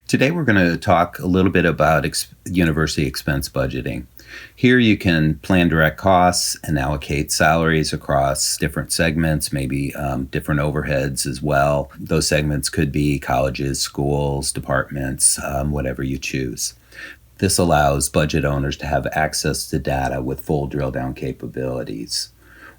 Today, we're going to talk a little bit about university expense budgeting. Here, you can plan direct costs and allocate salaries across different segments, maybe different overheads as well. Those segments could be colleges, schools, departments, whatever you choose. This allows budget owners to have access to data with full drill down capabilities.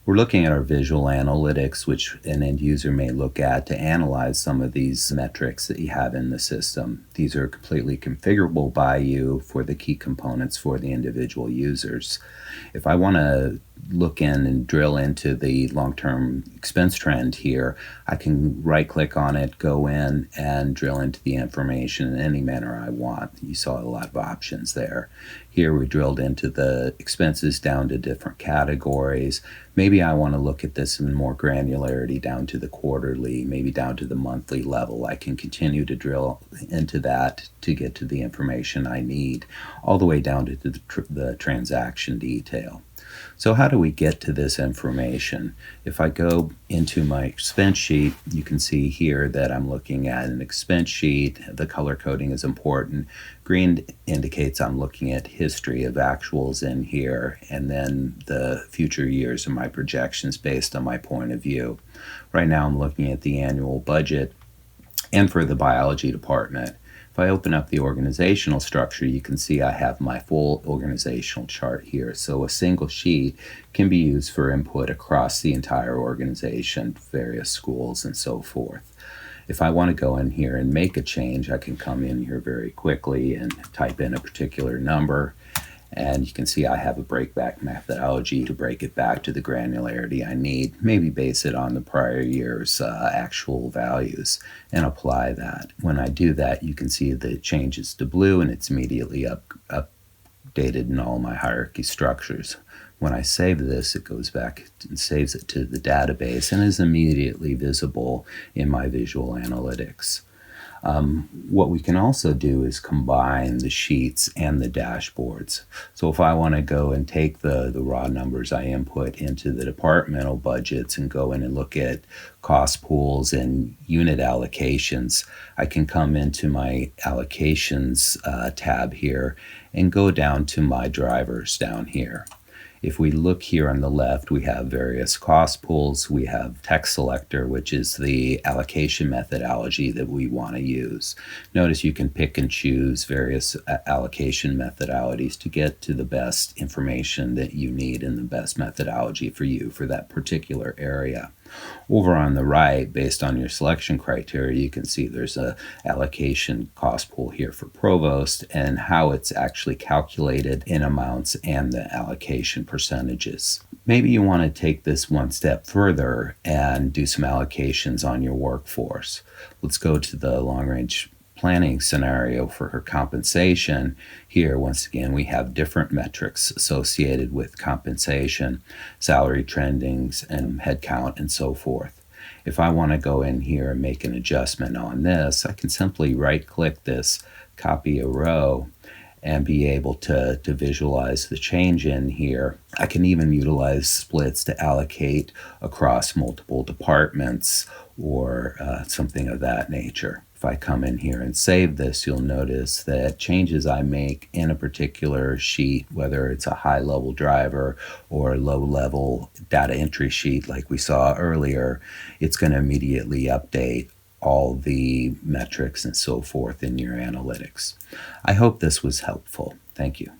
We're looking at our visual analytics, which an end user may look at to analyze some of these metrics that you have in the system. These are completely configurable by you for the key components for the individual users. If I want to look in and drill into the long-term expense trend here, I can right-click on it, go in, and drill into the information in any manner I want. You saw a lot of options there. Here we drilled into the expenses down to different categories. Maybe I want to look at this in more granularity down to the quarterly, maybe down to the monthly level. I can continue to drill into that to get to the information I need, all the way down to the transaction detail. So how do we get to this information? If I go into my expense sheet, you can see here that I'm looking at an expense sheet. The color coding is important. Green indicates I'm looking at history of actuals in here, and then the future years of my projections based on my point of view. Right now I'm looking at the annual budget and for the biology department. If I open up the organizational structure, you can see I have my full organizational chart here. So a single sheet can be used for input across the entire organization, various schools, and so forth. If I want to go in here and make a change, I can come in here very quickly and type in a particular number. And you can see I have a breakback methodology to break it back to the granularity I need, maybe base it on the prior year's actual values and apply that. When I do that, you can see that it changes to blue and it's immediately updated in all my hierarchy structures. When I save this, it goes back and saves it to the database and is immediately visible in my visual analytics. What we can also do is combine the sheets and the dashboards. So if I want to go and take the raw numbers I input into the departmental budgets and go in and look at cost pools and unit allocations, I can come into my allocations tab here and go down to my drivers down here. If we look here on the left, we have various cost pools. We have text selector, which is the allocation methodology that we want to use. Notice you can pick and choose various allocation methodologies to get to the best information that you need and the best methodology for you for that particular area. Over on the right, based on your selection criteria, you can see there's a allocation cost pool here for provost and how it's actually calculated in amounts and the allocation percentages. Maybe you want to take this one step further and do some allocations on your workforce. Let's go to the long-range planning scenario for her compensation. Here, once again, we have different metrics associated with compensation, salary trendings, and headcount, and so forth. If I want to go in here and make an adjustment on this, I can simply right-click this, copy a row, and be able to visualize the change in here. I can even utilize splits to allocate across multiple departments or something of that nature. If I come in here and save this, you'll notice that changes I make in a particular sheet, whether it's a high-level driver or a low-level data entry sheet like we saw earlier, it's going to immediately update all the metrics and so forth in your analytics. I hope this was helpful. Thank you.